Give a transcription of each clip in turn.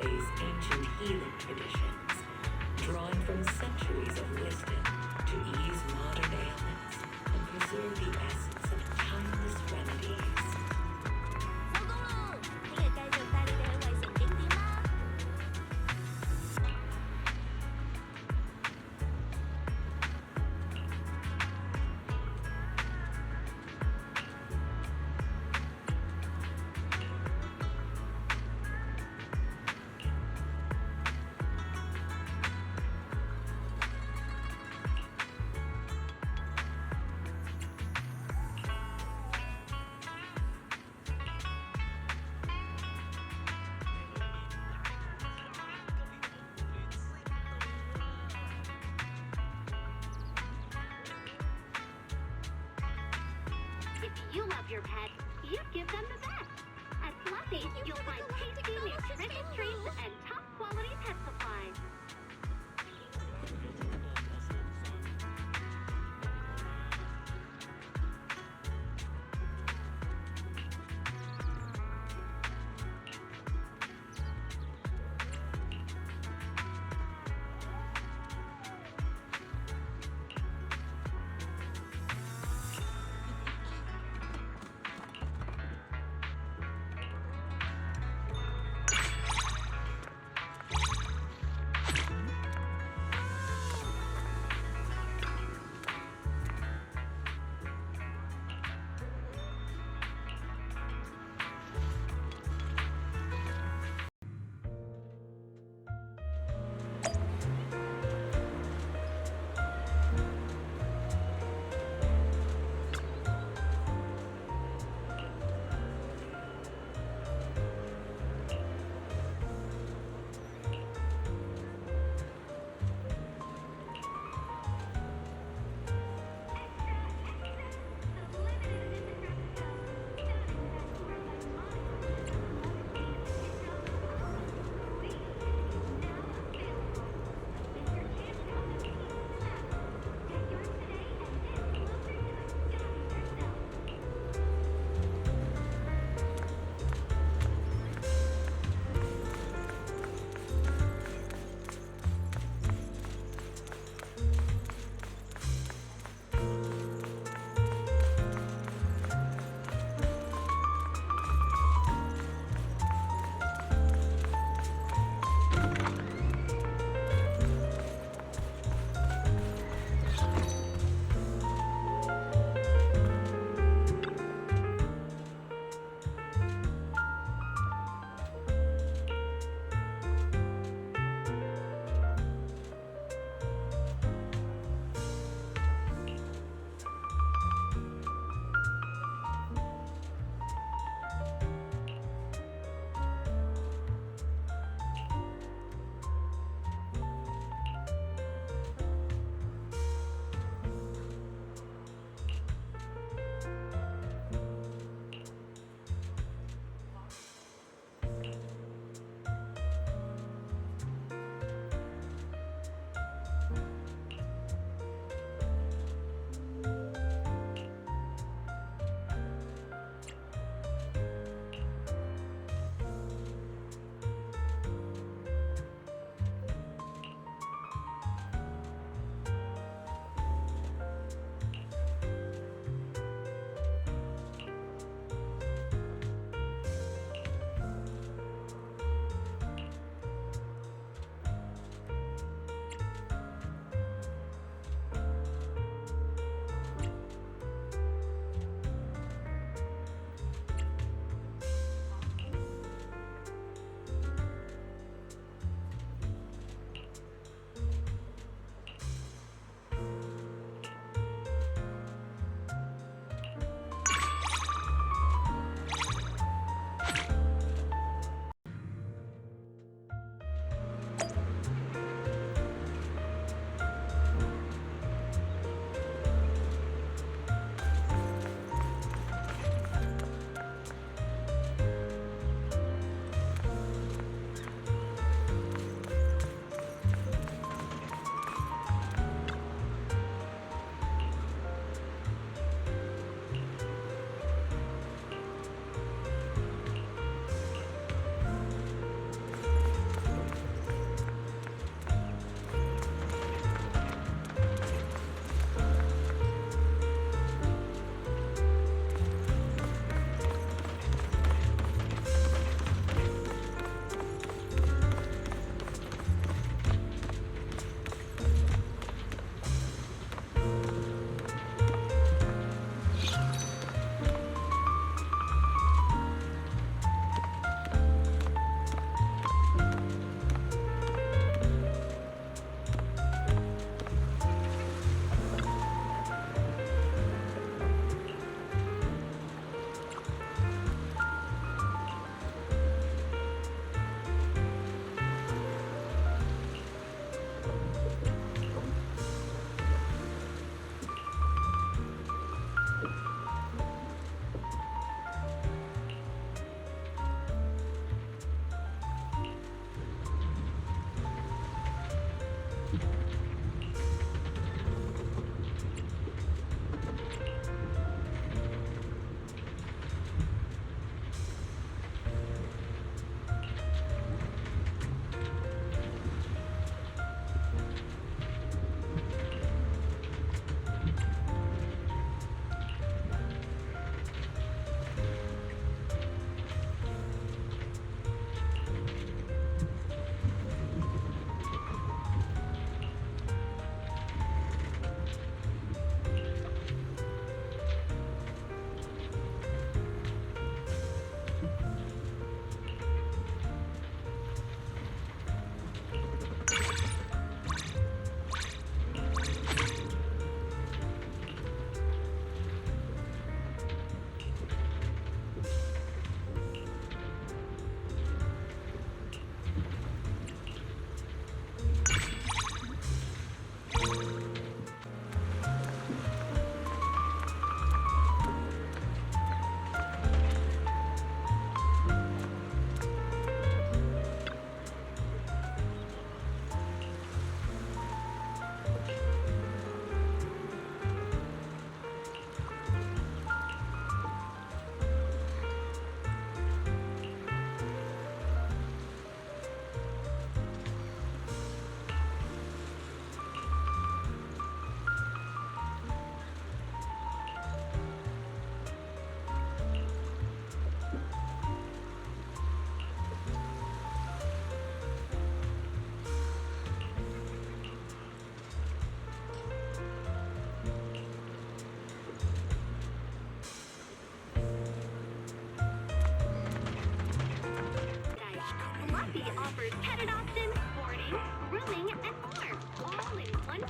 face ancient healing traditions, drawing from centuries of wisdom to ease modern ailments and preserve the essence of timeless remedies. 收工喽！你也该就大力的外送点点啦。If you love your pet, you give them the best. At Fluffy, you'll find tasty, nutritious treats and top-quality pet supplies.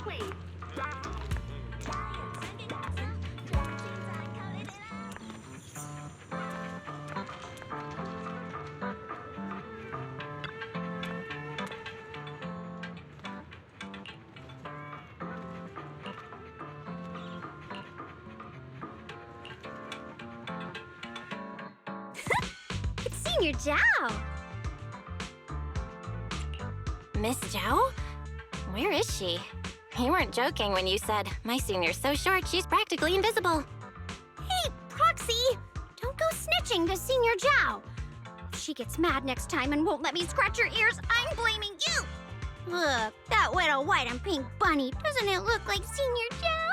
please. It's Senior Zhao! Miss Zhao? Where is she? You weren't joking when you said, my senior's so short she's practically invisible. Hey, Proxy! Don't go snitching to Senior Zhao! If she gets mad next time and won't let me scratch her ears, I'm blaming you! Look, that little white and pink bunny, doesn't it look like Senior Zhao?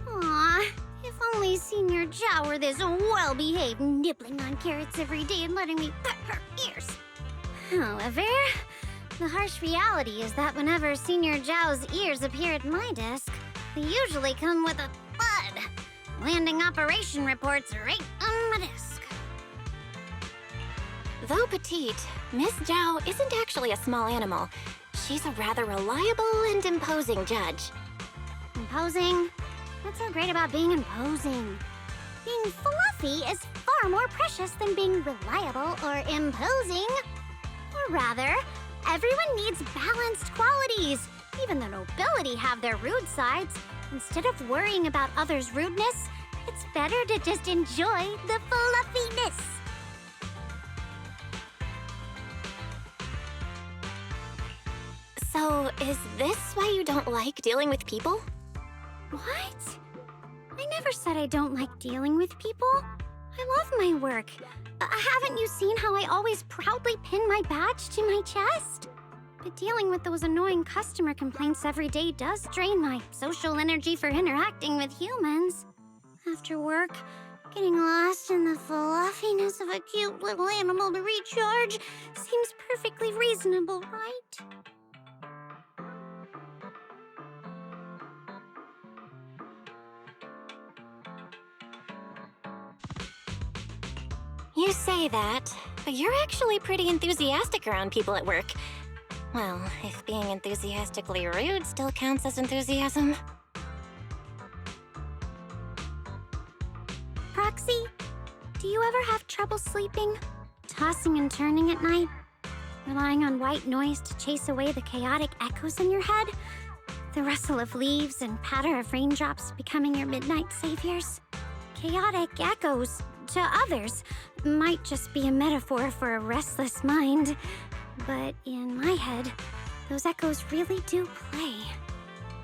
Aw, if only Senior Zhao were this well-behaved, nibbling on carrots every day and letting me pet her ears. However, the harsh reality is that whenever Senior Zhao's ears appear at my desk, they usually come with a thud, landing operation reports right on my desk. Though petite, Miss Zhao isn't actually a small animal. She's a rather reliable and imposing judge. Imposing? What's so great about being imposing? Being fluffy is far more precious than being reliable or imposing. Or rather, everyone needs balanced qualities. Even the nobility have their rude sides. Instead of worrying about others' rudeness, it's better to just enjoy the fluffiness. So, is this why you don't like dealing with people? What? I never said I don't like dealing with people. I love my work. Haven't you seen how I always proudly pin my badge to my chest? But dealing with those annoying customer complaints every day does drain my social energy for interacting with humans. After work, getting lost in the fluffiness of a cute little animal to recharge seems perfectly reasonable, right? You say that, but you're actually pretty enthusiastic around people at work. Well, if being enthusiastically rude still counts as enthusiasm. Proxy, do you ever have trouble sleeping? Tossing and turning at night? Relying on white noise to chase away the chaotic echoes in your head? The rustle of leaves and patter of raindrops becoming your midnight saviors? Chaotic echoes, to others, might just be a metaphor for a restless mind. But in my head, those echoes really do play.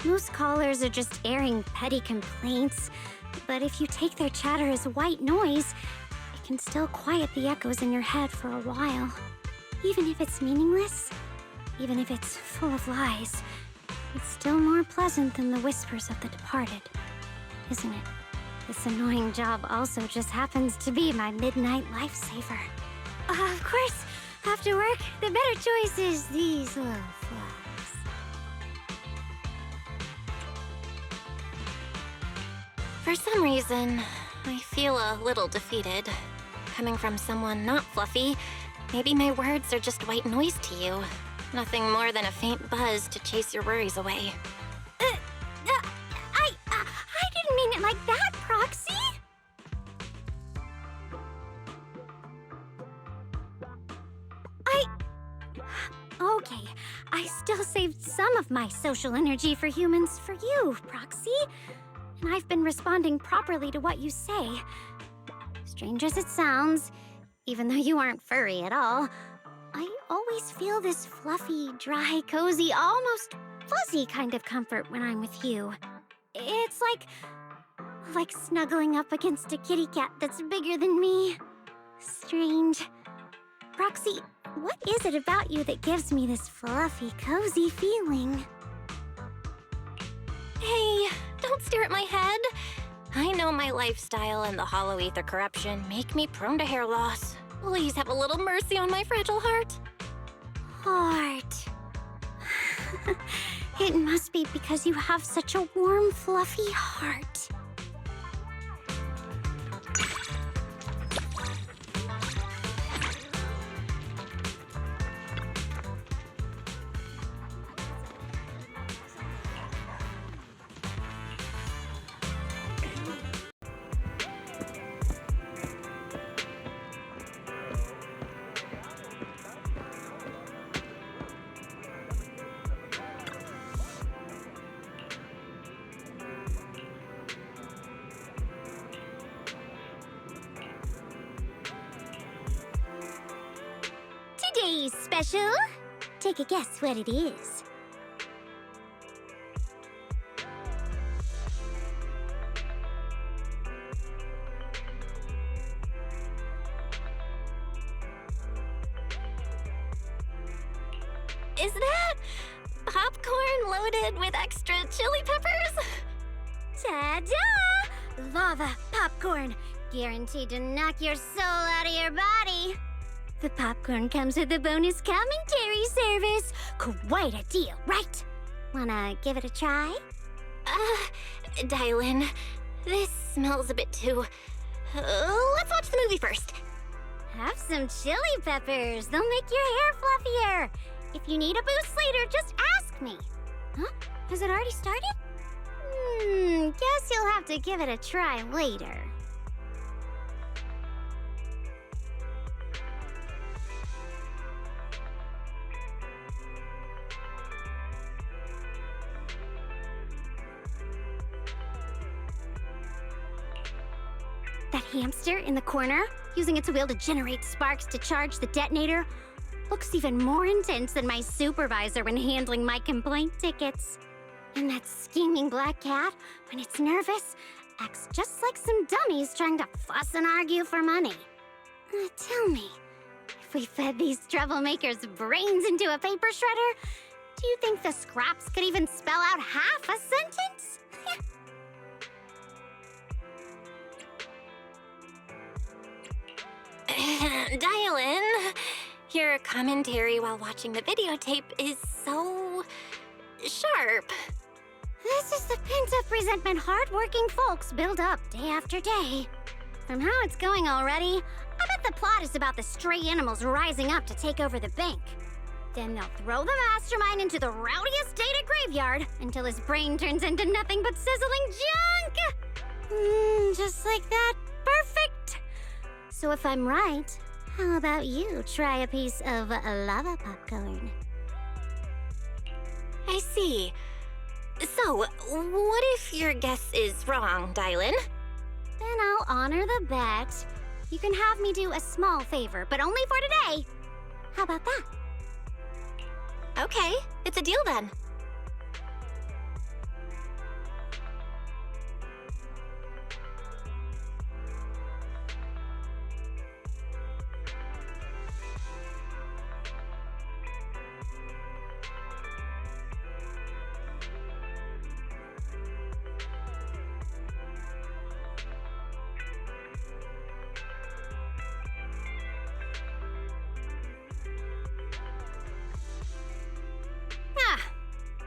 Most callers are just airing petty complaints, but if you take their chatter as white noise, it can still quiet the echoes in your head for a while. Even if it's meaningless, even if it's full of lies, it's still more pleasant than the whispers of the departed, isn't it? This annoying job also just happens to be my midnight lifesaver. Of course, after work, the better choice is these little flies. For some reason, I feel a little defeated. Coming from someone not fluffy, maybe my words are just white noise to you. Nothing more than a faint buzz to chase your worries away. I didn't mean it like that, Proxy! Okay, I still saved some of my social energy for humans for you, Proxy. And I've been responding properly to what you say. Strange as it sounds, even though you aren't furry at all, I always feel this fluffy, dry, cozy, almost fuzzy kind of comfort when I'm with you. It's like snuggling up against a kitty cat that's bigger than me. Strange. Proxy, what is it about you that gives me this fluffy, cozy feeling? Hey, don't stare at my head. I know my lifestyle and the hollow ether corruption make me prone to hair loss. Please have a little mercy on my fragile heart. Heart. It must be because you have such a warm, fluffy heart. special. Take a guess what it is. Is that popcorn loaded with extra chili peppers? Ta-da! Lava popcorn, guaranteed to knock your soul out of your body. The popcorn comes with a bonus commentary service. Quite a deal, right? Wanna give it a try? Dialyn, this smells a bit too... let's watch the movie first. Have some chili peppers. They'll make your hair fluffier. If you need a boost later, just ask me. Huh? Has it already started? Guess you'll have to give it a try later. That hamster in the corner, using its wheel to generate sparks to charge the detonator, looks even more intense than my supervisor when handling my complaint tickets. And that scheming black cat, when it's nervous, acts just like some dummies trying to fuss and argue for money. Tell me, if we fed these troublemakers brains into a paper shredder, do you think the scraps could even spell out half a sentence? Dialyn, your commentary while watching the videotape is so... sharp. This is the pent-up resentment hard-working folks build up day after day. From how it's going already, I bet the plot is about the stray animals rising up to take over the bank. Then they'll throw the mastermind into the rowdiest data graveyard until his brain turns into nothing but sizzling junk! Just like that. Perfect! So if I'm right, how about you try a piece of lava popcorn? I see. So, what if your guess is wrong, Dialyn? Then I'll honor the bet. You can have me do a small favor, but only for today. How about that? Okay, it's a deal then.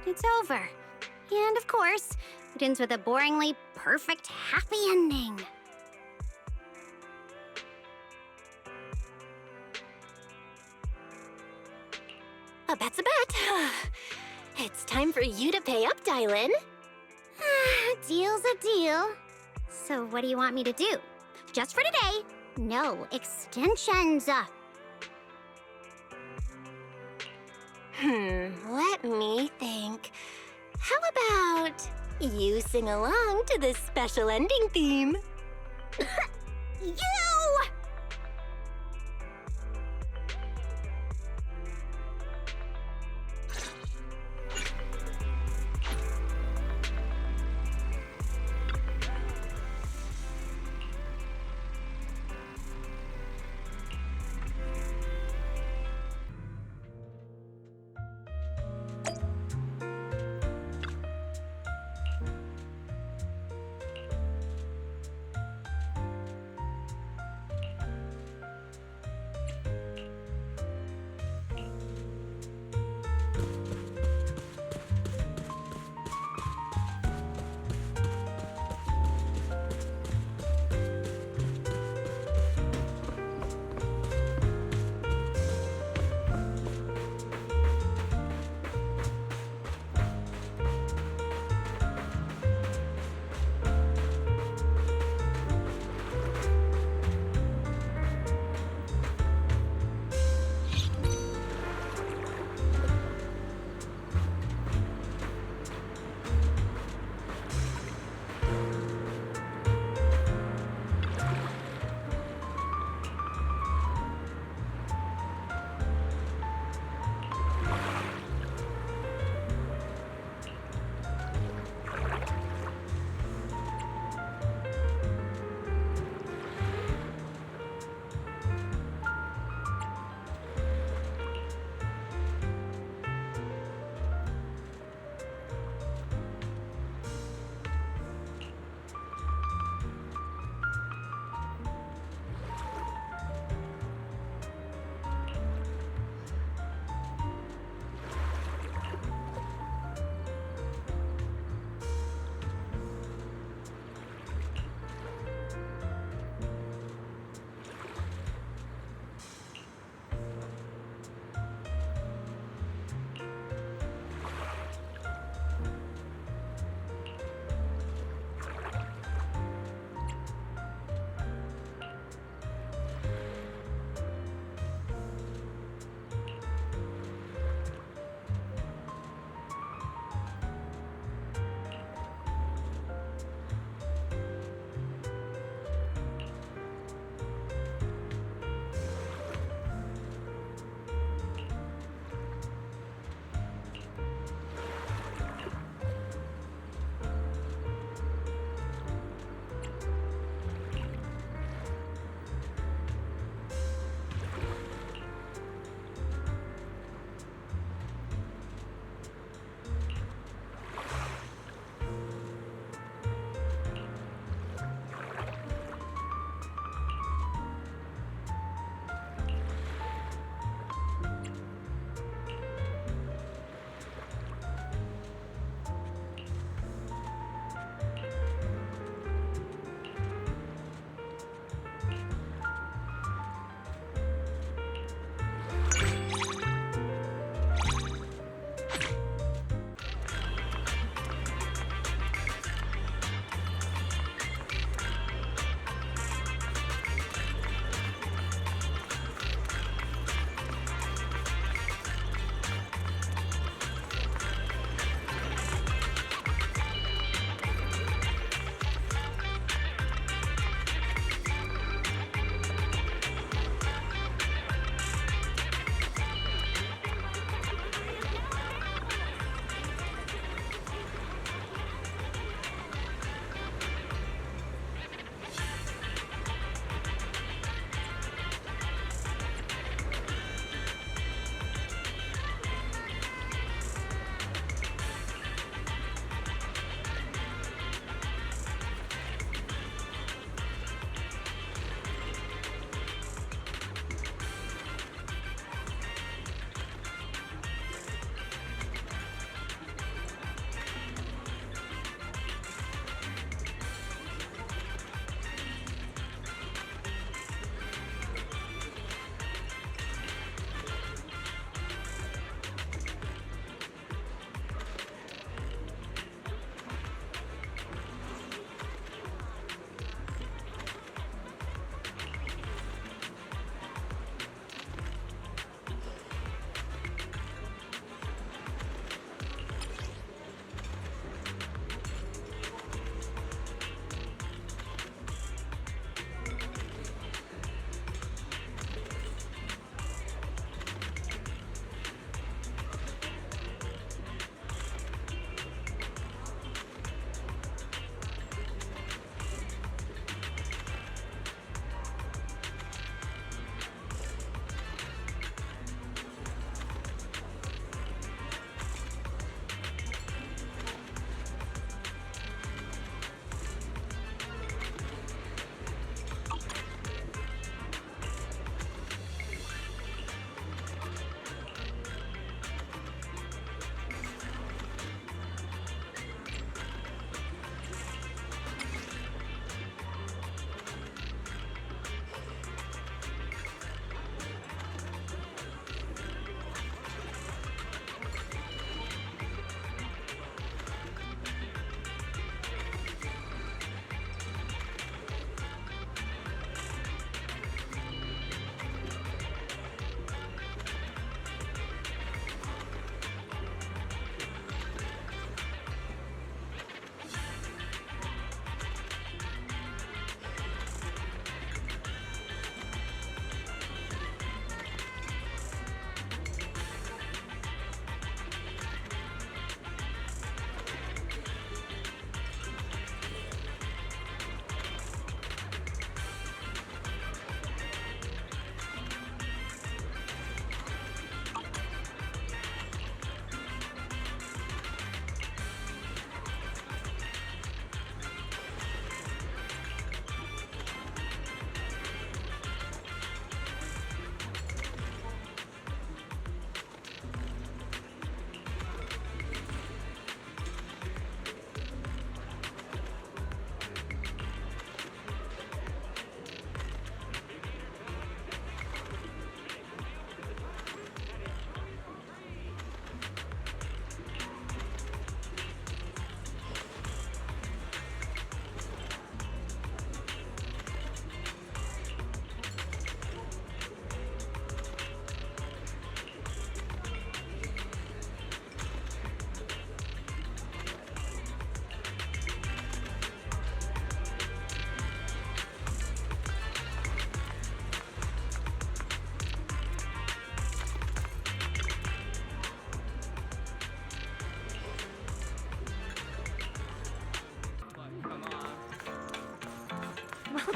It's over. And of course, it ends with a boringly perfect happy ending. A bet's a bet. It's time for you to pay up, Dialyn. Deal's a deal. So what do you want me to do? Just for today, no extensions. Let me think. How about you sing along to this special ending theme? You!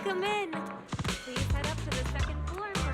Welcome in. Please head up to the second floor for...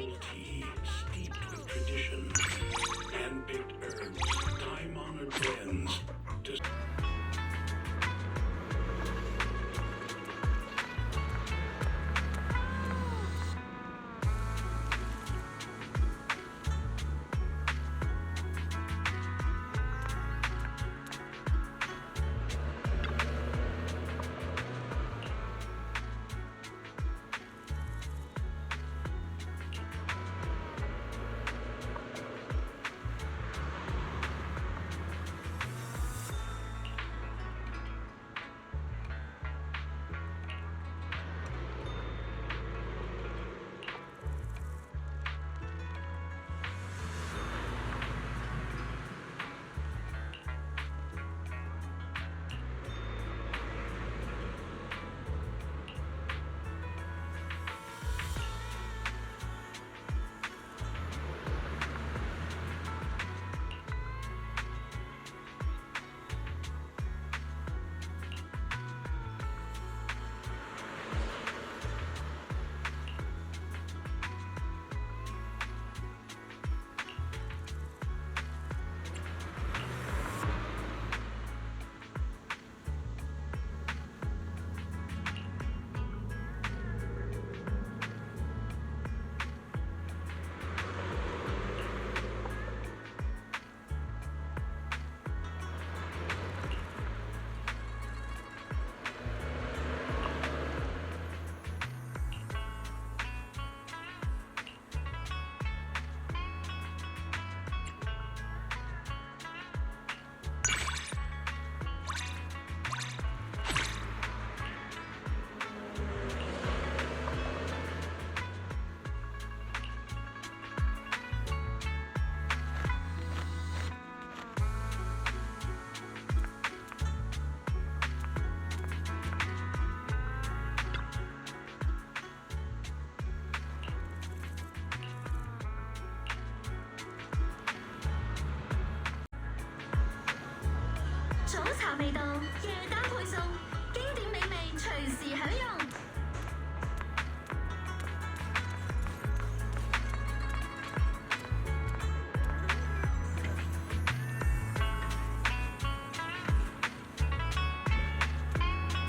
herbal tea steeped with tradition, hand-picked herbs, time-honored blends to...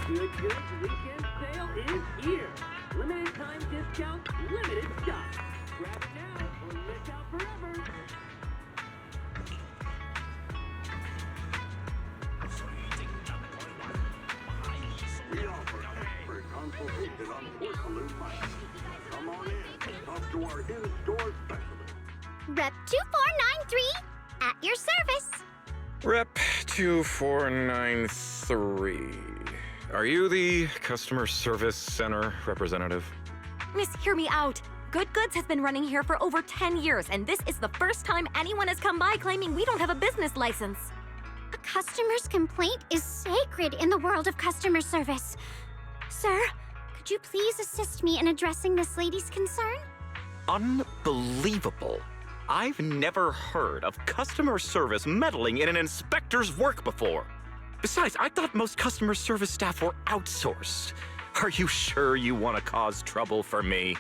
Good weekend sale is here. Limited time discount, limited stock. Grab it now or miss out forever. We offer expert consultation on porcelain mice. Come on in, talk to our in-store specialist. Rep 2493, at your service. Rep 2493. Are you the customer service center representative? Miss, hear me out. Good Goods has been running here for over 10 years, and this is the first time anyone has come by claiming we don't have a business license. A customer's complaint is sacred in the world of customer service. Sir, could you please assist me in addressing this lady's concern? Unbelievable. I've never heard of customer service meddling in an inspector's work before. Besides, I thought most customer service staff were outsourced. Are you sure you want to cause trouble for me?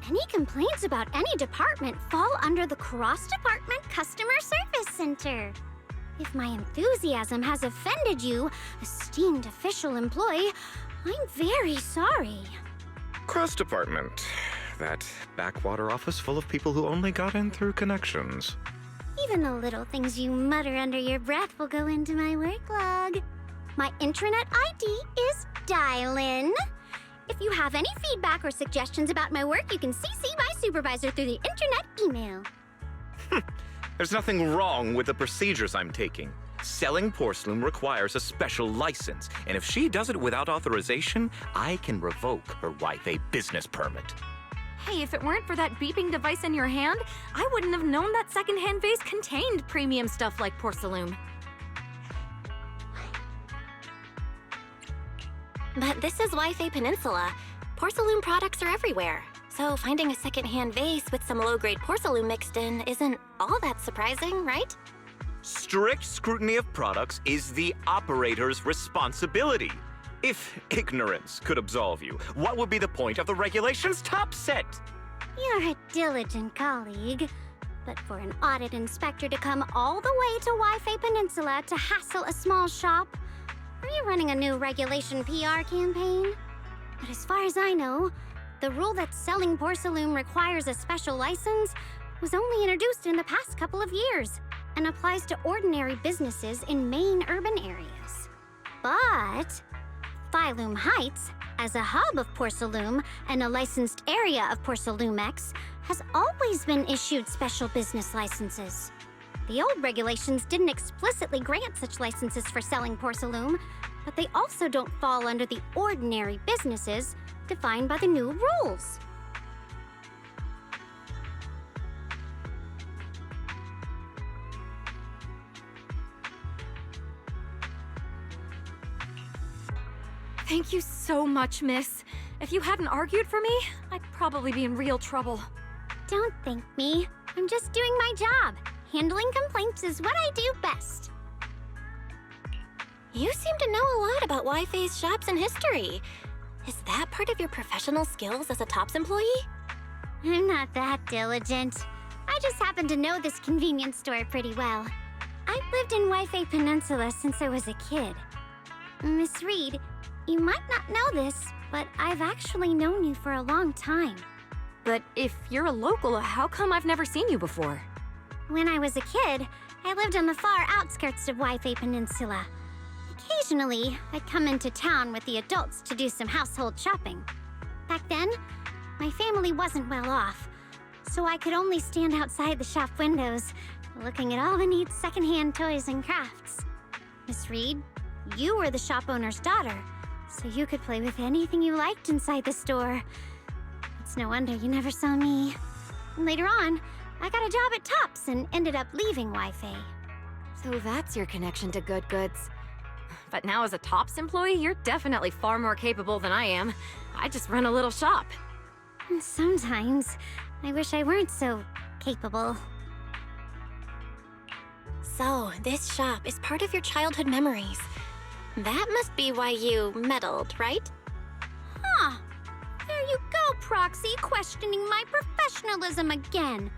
Any complaints about any department fall under the Cross-Department Customer Service Center. If my enthusiasm has offended you, esteemed official employee, I'm very sorry. Cross department. That backwater office full of people who only got in through connections. Even the little things you mutter under your breath will go into my work log. My intranet ID is Dialyn. If you have any feedback or suggestions about my work, you can CC my supervisor through the internet email. There's nothing wrong with the procedures I'm taking. Selling porcelain requires a special license, and if she does it without authorization, I can revoke her wife a business permit. Hey, if it weren't for that beeping device in your hand, I wouldn't have known that secondhand vase contained premium stuff like porcelain. But this is Wi-Fi Peninsula. Porcelain products are everywhere. So finding a secondhand vase with some low-grade porcelain mixed in isn't all that surprising, right? Strict scrutiny of products is the operator's responsibility. If ignorance could absolve you, what would be the point of the regulation's top set? You're a diligent colleague. But for an audit inspector to come all the way to Wi-Fi Peninsula to hassle a small shop, are you running a new regulation PR campaign? But as far as I know, the rule that selling porcelain requires a special license was only introduced in the past couple of years and applies to ordinary businesses in main urban areas. But Phylum Heights, as a hub of Porcelain and a licensed area of Porcelumex, has always been issued special business licenses. The old regulations didn't explicitly grant such licenses for selling porcelain, but they also don't fall under the ordinary businesses defined by the new rules. Thank you so much, miss. If you hadn't argued for me, I'd probably be in real trouble. Don't thank me. I'm just doing my job. Handling complaints is what I do best. You seem to know a lot about Wi-Fi's shops and history. Is that part of your professional skills as a TOPS employee? I'm not that diligent. I just happen to know this convenience store pretty well. I've lived in Wi-Fi Peninsula since I was a kid. Miss Reed, you might not know this, but I've actually known you for a long time. But if you're a local, how come I've never seen you before? When I was a kid, I lived on the far outskirts of Wi-Fi Peninsula. Occasionally, I'd come into town with the adults to do some household shopping. Back then, my family wasn't well off, so I could only stand outside the shop windows, looking at all the neat secondhand toys and crafts. Miss Reed, you were the shop owner's daughter, so you could play with anything you liked inside the store. It's no wonder you never saw me. Later on, I got a job at Tops and ended up leaving Wi-Fi. So that's your connection to Good Goods. But now as a TOPS employee, you're definitely far more capable than I am. I just run a little shop. Sometimes, I wish I weren't so capable. So, this shop is part of your childhood memories. That must be why you meddled, right? Huh. There you go, Proxy, questioning my professionalism again.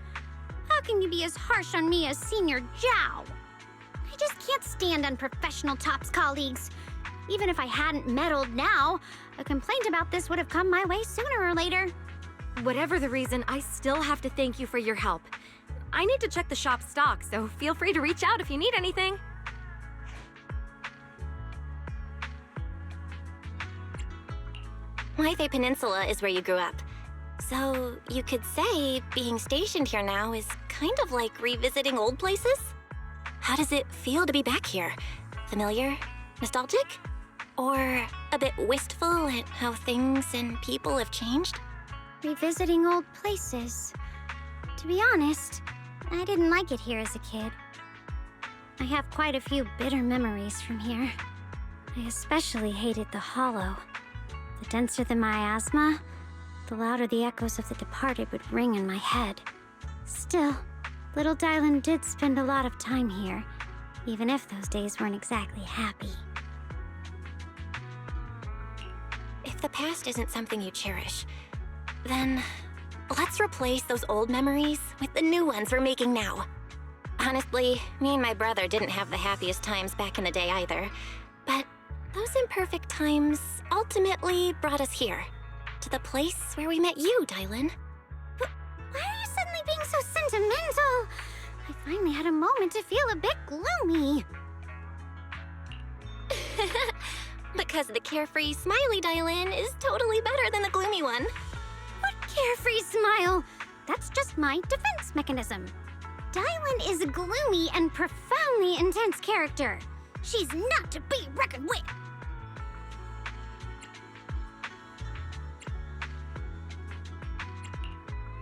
How can you be as harsh on me as Senior Zhao? I just can't stand unprofessional TOPS colleagues. Even if I hadn't meddled now, a complaint about this would have come my way sooner or later. Whatever the reason, I still have to thank you for your help. I need to check the shop's stock, so feel free to reach out if you need anything. Wi-Fi Peninsula is where you grew up. So, you could say being stationed here now is kind of like revisiting old places? How does it feel to be back here? Familiar? Nostalgic? Or a bit wistful at how things and people have changed? Revisiting old places. To be honest, I didn't like it here as a kid. I have quite a few bitter memories from here. I especially hated the hollow. The denser the miasma, the louder the echoes of the departed would ring in my head. Still, little Dialyn did spend a lot of time here, even if those days weren't exactly happy. If the past isn't something you cherish, then let's replace those old memories with the new ones we're making now. Honestly, me and my brother didn't have the happiest times back in the day either, but those imperfect times ultimately brought us here, to the place where we met you, Dialyn. But why are you suddenly being so sentimental? I finally had a moment to feel a bit gloomy. Because the carefree, smiley Dialyn is totally better than the gloomy one. What carefree smile? That's just my defense mechanism. Dialyn is a gloomy and profoundly intense character. She's not to be reckoned with.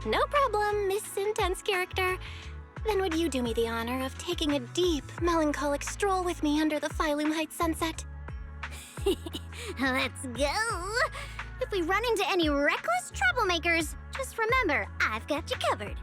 No problem, Miss Intense Character. Then would you do me the honor of taking a deep, melancholic stroll with me under the Phylum Heights sunset? Let's go. If we run into any reckless troublemakers, just remember, I've got you covered.